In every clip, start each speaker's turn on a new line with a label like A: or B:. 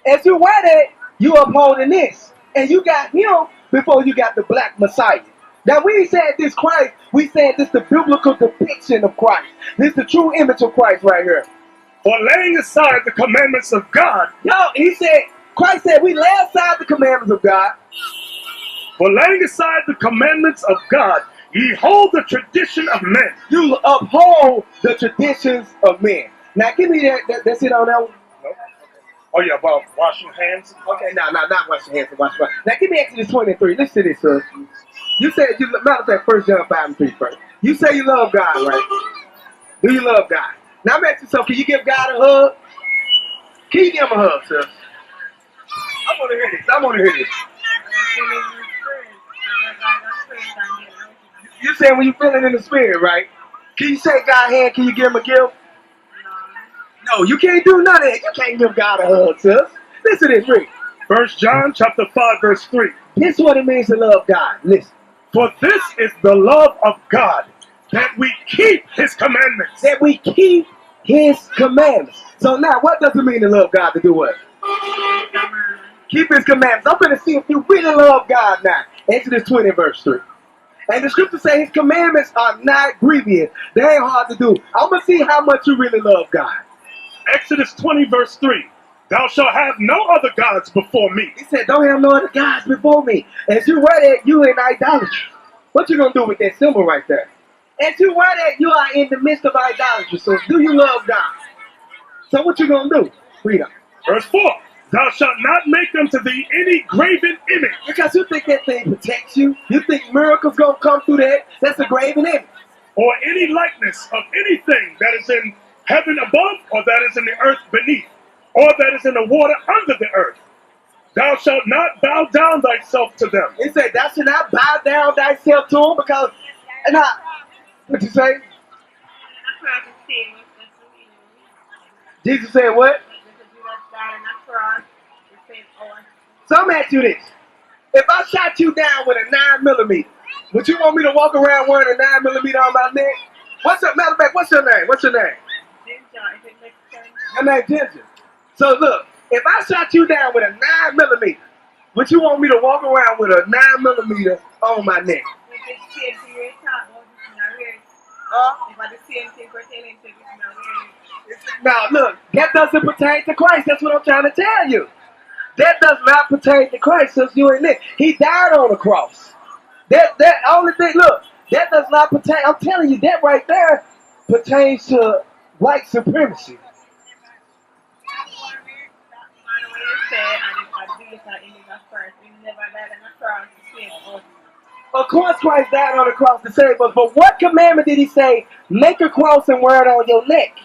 A: As you wear that, you upholding this. And you got him before you got the black Messiah. Now we ain't said this Christ, we said this the biblical depiction of Christ. This is the true image of Christ right here.
B: For laying aside the commandments of God.
A: Yo, he said, Christ said we lay aside the commandments of God.
B: For laying aside the commandments of God, ye hold the tradition of men.
A: You uphold the traditions of men. Now give me that's it on that one.
B: Nope. Oh yeah, about washing hands.
A: Okay, no, not wash your hands and wash your hands. Now give me Exodus 23. Listen to this, sir. You said you matter of fact, 1 John 5 and 3 first. You say you love God, right? Do you love God? Now I'm asking you something. Can you give God a hug? Can you give him a hug, sir? I want to hear this. I want to hear this. You saying when you feeling in the spirit, right? Can you say God hand? Can you give him a gift? No, you can't do none of that. You can't give God a hug, sis. Listen to this, read.
B: 1 John chapter 5 verse 3.
A: This is what it means to love God. Listen.
B: For this is the love of God, that we keep his commandments.
A: That we keep his commandments. So now, what does it mean to love God? To do what? Keep his commandments. I'm going to see if you really love God now. Exodus 20 verse 3. And the scripture says his commandments are not grievous. They ain't hard to do. I'm going to see how much you really love God.
B: Exodus 20 verse 3. Thou shalt have no other gods before me.
A: He said, don't have no other gods before me. As you wear that, you in idolatry. What you going to do with that symbol right there? As you wear that, you are in the midst of idolatry. So do you love God? So what you going to do? Read on.
B: Verse 4. Thou shalt not make unto thee any graven image.
A: Because you think that thing protects you. You think miracles going to come through that. That's a graven image.
B: Or any likeness of anything that is in heaven above, or that is in the earth beneath, or that is in the water under the earth. Thou shalt not bow down thyself to them.
A: He said, thou shalt not bow down thyself to them, because, and I, what you say? Jesus said what? So I'm asking you this. If I shot you down with a 9mm, would you want me to walk around wearing a 9mm on my neck? What's up, matter of fact, what's your name? What's your name? Your name Ginger. So look, if I shot you down with a 9mm, would you want me to walk around with a 9mm on my neck? Now look, that doesn't pertain to Christ. That's what I'm trying to tell you. That does not pertain to Christ, since you ain't it. He died on the cross. That only thing, look, that does not pertain. I'm telling you, that right there pertains to white supremacy. Of course Christ died on the cross to save us, but what commandment did he say, make a cross and wear it on your neck?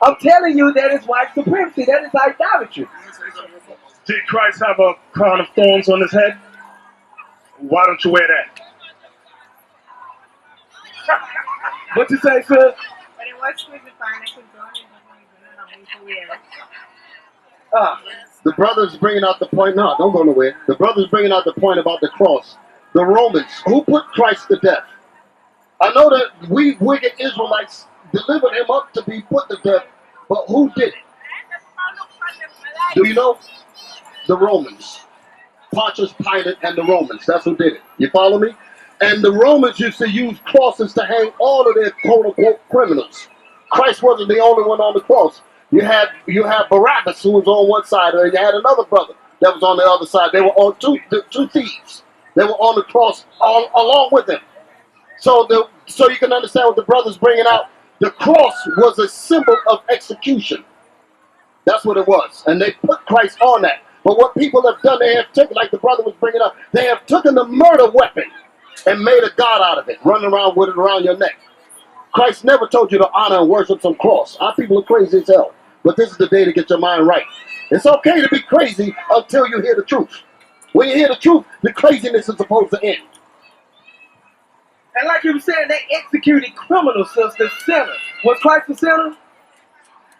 A: I'm telling you, that is white supremacy. That is idolatry.
B: Did Christ have a crown of thorns on his head? Why don't you wear that?
A: What you say, sir?
C: But it was crucified and
D: The brother's bringing out the point. No, don't go nowhere. The brother's bringing out the point about the cross. The Romans, who put Christ to death? I know that we wicked Israelites delivered him up to be put to death, but who did it? Do you know? The Romans. Pontius Pilate and the Romans. That's who did it. You follow me? And the Romans used to use crosses to hang all of their quote-unquote criminals. Christ wasn't the only one on the cross. You had Barabbas, who was on one side, and you had another brother that was on the other side. They were on two thieves. They were on the cross all along with him. So you can understand what the brother's bringing out. The cross was a symbol of execution. That's what it was. And they put Christ on that. But what people have done, they have taken, like the brother was bringing up, they have taken the murder weapon and made a god out of it, running around with it around your neck. Christ never told you to honor and worship some cross. Our people are crazy as hell. But this is the day to get your mind right. It's okay to be crazy until you hear the truth. When you hear the truth, the craziness is supposed to end.
A: And like you were saying, they executed criminals, sister, sinner. Was Christ a sinner?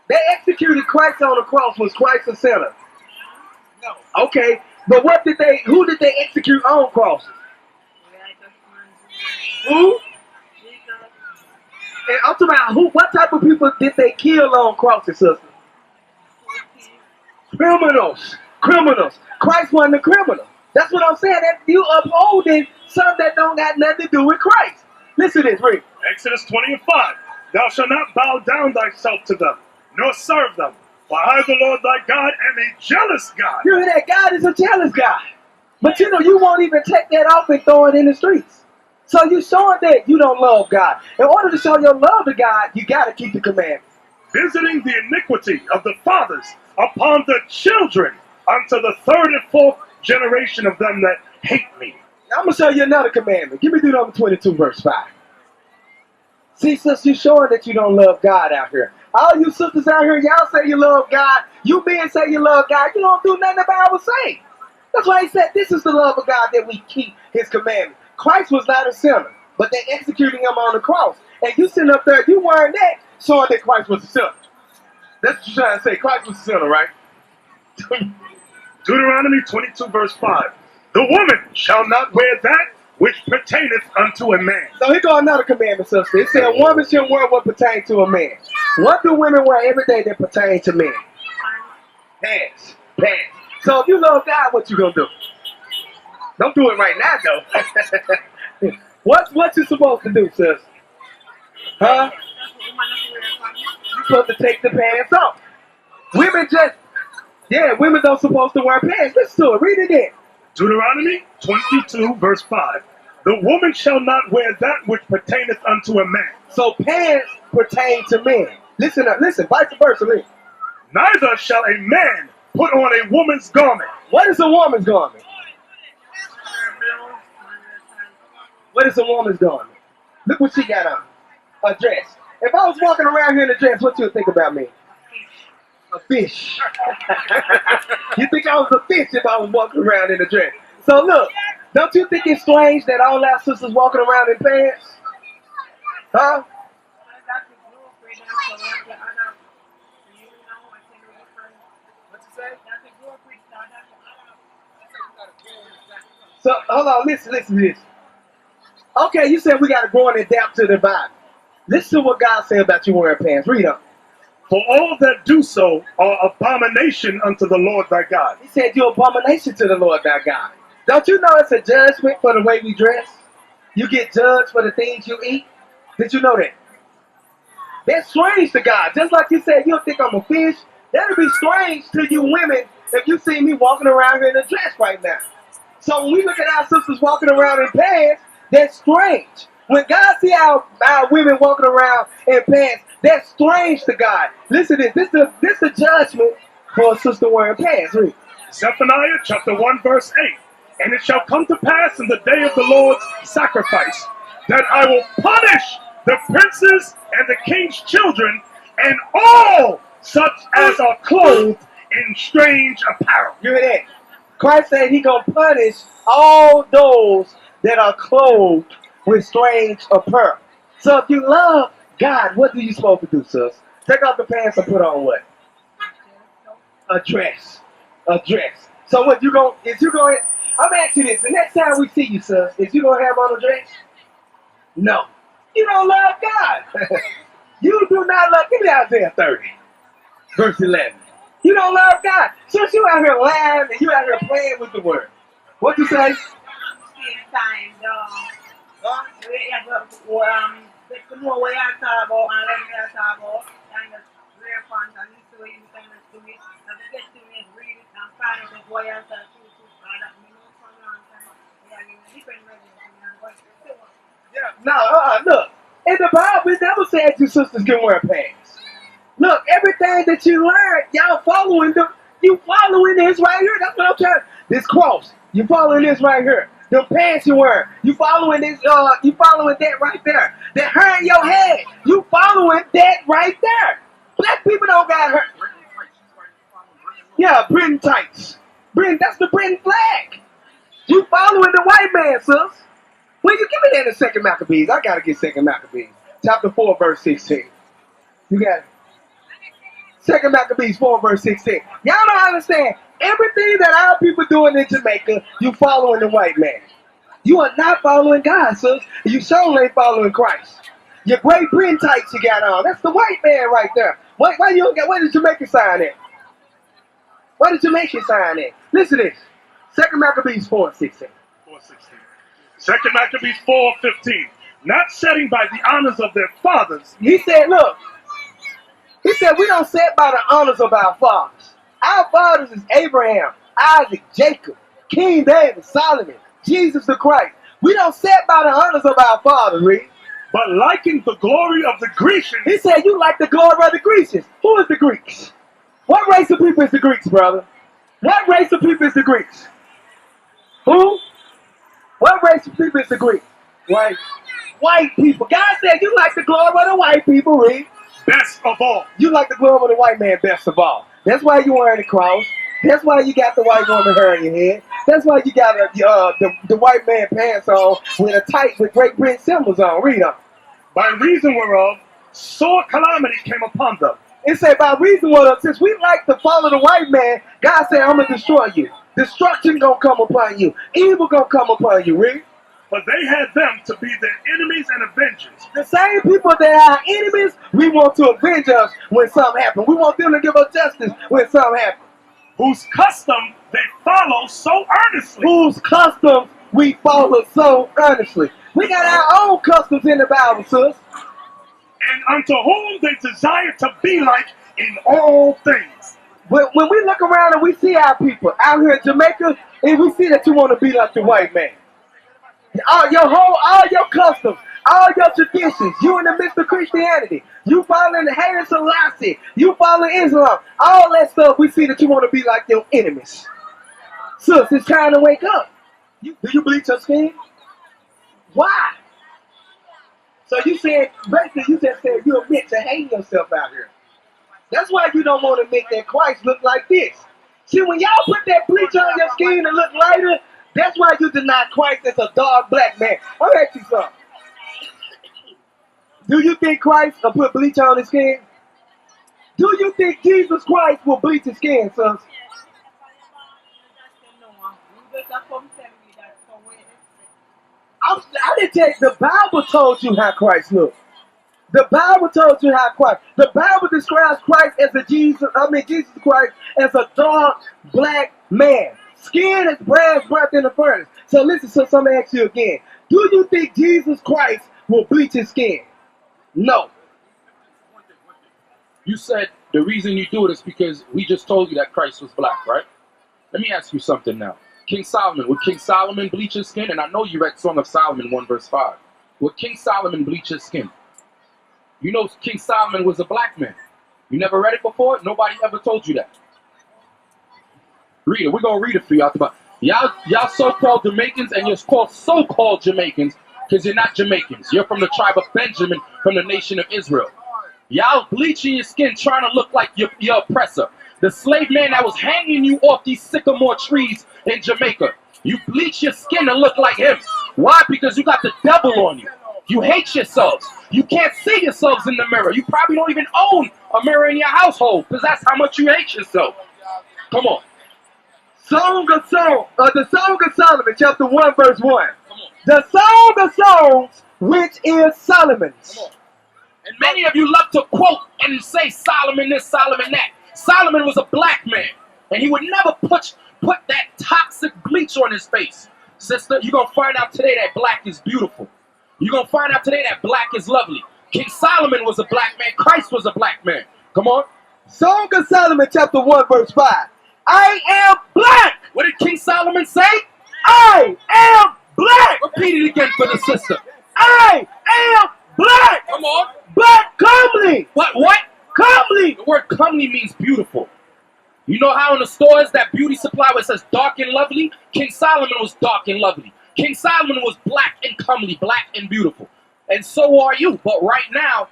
A: They executed Christ on the cross. Was Christ a sinner? No. Okay, but who did they execute on crosses? Who? And I'm talking about what type of people did they kill on crosses, sister? Criminals. Criminals. Christ wasn't a criminal. That's what I'm saying. That you upholding something that don't got nothing to do with Christ. Listen to this, read.
B: Exodus 20:5. Thou shalt not bow down thyself to them, nor serve them. For I, the Lord thy God, am a jealous God.
A: You hear that? God is a jealous God. But you know, you won't even take that off and throw it in the streets. So you showing that you don't love God. In order to show your love to God, you got to keep the commandments.
B: Visiting the iniquity of the fathers upon the children unto the third and fourth generation of them that hate me.
A: Now, I'm going to show you another commandment. Give me Deuteronomy 22, verse 5. See, sis, you showing that you don't love God out here. All you sisters out here, y'all say you love God. You men say you love God. You don't do nothing the Bible say. That's why he said this is the love of God, that we keep his commandments. Christ was not a sinner, but they executing him on the cross. And you sitting up there, you weren't that, showing that Christ was a sinner. That's what you're trying to say. Christ was a sinner, right?
B: Deuteronomy 22, verse 5. The woman shall not wear that which pertaineth unto a man.
A: So here go another commandment, sister. It said a woman should wear what pertains to a man. What do women wear every day that pertains to men? Pants. Pants. So if you love God, what you gonna do? Don't do it right now, though. What you supposed to do, sis? Huh? You supposed to take the pants off. Women women don't supposed to wear pants. Listen to it. Read it again.
B: Deuteronomy 22, verse 5. The woman shall not wear that which pertaineth unto a man.
A: So pants pertain to men. Listen, vice versa. Listen.
B: Neither shall a man put on a woman's garment.
A: What is a woman's garment? What is a woman's garment? Look what she got on. A dress. If I was walking around here in a dress, what you would think about me? A fish. You think I was a fish if I was walking around in a dress? So look, don't you think it's strange that all our sisters walking around in pants? Huh? What you say? So hold on, listen to this. Okay, you said we got to grow and adapt to the Bible. Listen to what God said about you wearing pants. Read on.
B: For all that do so are abomination unto the Lord thy God.
A: He said you're abomination to the Lord thy God. Don't you know it's a judgment for the way we dress? You get judged for the things you eat. Did you know that? That's strange to God. Just like you said, you'll think I'm a fish. That'll be strange to you women if you see me walking around here in a dress right now. So when we look at our sisters walking around in pants, that's strange. When God see our women walking around in pants, that's strange to God. Listen to this. This is the judgment for a sister wearing pants. Read.
B: Zephaniah chapter 1 verse 8. And it shall come to pass in the day of the Lord's sacrifice that I will punish the princes and the king's children and all such as are clothed in strange apparel.
A: You hear that? Christ said he gonna punish all those that are clothed with strange apparel. So if you love God, what do you supposed to do, sis? Take off the pants and put on what? A dress. A dress. So what you going? I'm asking you this. The next time we see you, sis, is you gonna have on a dress? No. You don't love God. You do not love. Give me Isaiah 30, verse 11. You don't love God. Since you out here lying and you out here playing with the word. What you say? Look. In the Bible, it never said you sisters can wear pants. Look, everything that you learned, y'all following them. You following this right here. That's what I'm trying. This cross. You following this right here. The pants you wearing. You following this. You following that right there. That hair in your head. You following that right there. Black people don't got hair. Yeah, Britain tights. Britain. That's the Britain flag. You following the white man, sis. Will you give me that in 2 Maccabees? I gotta get 2 Maccabees. Chapter 4, verse 16. You got it. 2 Maccabees 4, verse 16. Y'all don't understand. Everything that our people doing in Jamaica, you following the white man. You are not following God, sis. You sure ain't following Christ. Your Great Britain tights you got on. That's the white man right there. Why you don't got, where the Jamaican sign at? Where the Jamaican sign at? Listen to this. 2 Maccabees 4:16.
B: 4:16. 2 Maccabees 4:15. Not setting by the honors of their fathers.
A: He said, look. He said, we don't set by the honors of our fathers. Our fathers is Abraham, Isaac, Jacob, King David, Solomon, Jesus the Christ. We don't set by the honors of our fathers, read.
B: But liking the glory of the Grecians.
A: He said, you like the glory of the Grecians. Who is the Greeks? What race of people is the Greeks, brother? What race of people is the Greeks? Who? What race of people is the Greeks? White. White people. God said you like the glory of the white people, read.
B: Best of all.
A: You like the glory of the white man best of all. That's why you wearing the cross. That's why you got the white woman hair in your head. That's why you got the white man pants on with a tight with Great Britain symbols on. Read them.
B: By reason whereof sore calamity came upon them.
A: It said by reason whereof, since we like to follow the white man, God said, I'm going to destroy you. Destruction going to come upon you. Evil going to come upon you. Read.
B: But they had them to be their enemies and avengers.
A: The same people that are enemies, we want to avenge us when something happens. We want them to give us justice when something happens.
B: Whose custom they follow so earnestly.
A: Whose customs we follow so earnestly. We got our own customs in the Bible, sis.
B: And unto whom they desire to be like in all things.
A: When we look around and we see our people out here in Jamaica, and we see that you want to be like the white man. All your customs, all your traditions, you in the midst of Christianity, you following the Haile Selassie, you following Islam, all that stuff, we see that you want to be like your enemies. Sis, it's time to wake up. Do you bleach your skin? Why? So you said, basically you just said you admit to hating yourself out here. That's why you don't want to make that Christ look like this. See, when y'all put that bleach on your skin and look lighter, that's why you deny Christ as a dark black man. I'll ask you something. Do you think Christ will put bleach on his skin? Do you think Jesus Christ will bleach his skin, sons? I didn't tell you, the Bible told you how Christ looked. The Bible told you how Christ. The Bible describes Christ as Jesus Christ as a dark black man. Skin is brass breath in the furnace. So listen, so I'm going to ask you again. Do you think Jesus Christ will bleach his skin? No.
E: You said the reason you do it is because we just told you that Christ was black, right? Let me ask you something now. King Solomon, would King Solomon bleach his skin? And I know you read Song of Solomon 1 verse 5. Would King Solomon bleach his skin? You know King Solomon was a black man. You never read it before? Nobody ever told you that. Read it. We're going to read it for y'all. Y'all so-called Jamaicans, and you're called so-called Jamaicans because you're not Jamaicans. You're from the tribe of Benjamin, from the nation of Israel. Y'all bleaching your skin trying to look like your oppressor. The slave man that was hanging you off these sycamore trees in Jamaica. You bleach your skin to look like him. Why? Because you got the devil on you. You hate yourselves. You can't see yourselves in the mirror. You probably don't even own a mirror in your household because that's how much you hate yourself. Come on.
A: The Song of Solomon, chapter 1, verse 1. The Song of Songs, which is Solomon's.
E: And many of you love to quote and say Solomon this, Solomon that. Solomon was a black man, and he would never put that toxic bleach on his face. Sister, you're going to find out today that black is beautiful. You're going to find out today that black is lovely. King Solomon was a black man. Christ was a black man. Come on.
A: Song of Solomon, chapter 1, verse 5. I am black.
E: What did King Solomon say?
A: I am black.
E: Repeat it again for the sister.
A: I am black.
E: Come on.
A: But comely.
E: What?
A: Comely.
E: The word comely means beautiful. You know how in the stores that beauty supply where it says dark and lovely? King Solomon was dark and lovely. King Solomon was black and comely, black and beautiful. And so are you. But right now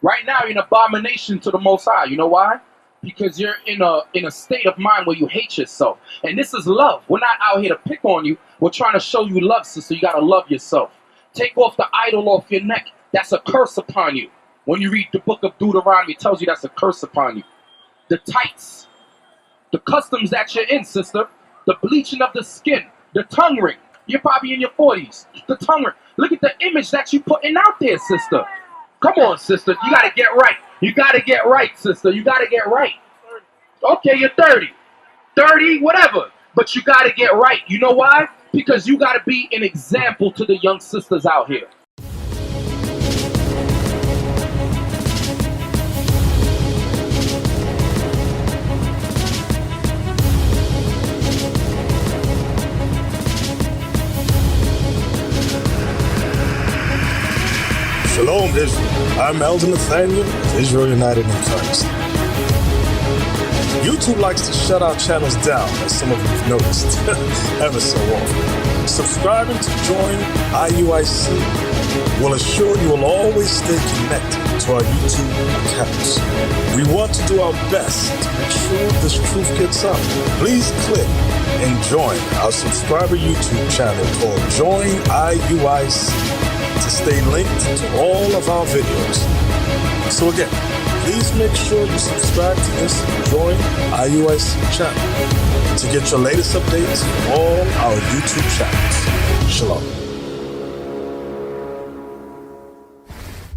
E: you're an abomination to the Most High. You know why? Because you're in a state of mind where you hate yourself. And this is love. We're not out here to pick on you. We're trying to show you love, sister. You got to love yourself. Take off the idol off your neck. That's a curse upon you. When you read the book of Deuteronomy, it tells you that's a curse upon you. The tights, the customs that you're in, sister, the bleaching of the skin, the tongue ring. You're probably in your 40s. The tongue ring. Look at the image that you're putting out there, sister. Come on, sister. You got to get right. You got to get right, sister. You got to get right. Okay, you're 30. 30, whatever. But you got to get right. You know why? Because you got to be an example to the young sisters out here.
F: Shalom, Israel. I'm Elder Nathaniel of Israel United in Christ. YouTube likes to shut our channels down, as some of you have noticed, ever so often. Subscribing to join IUIC will assure you will always stay connected to our YouTube accounts. We want to do our best to make sure this truth gets out. Please click and join our subscriber YouTube channel called Join IUIC to stay linked to all of our videos. So again, please make sure you subscribe to this and join IUIC channel to get your latest updates from all our YouTube channels. Shalom.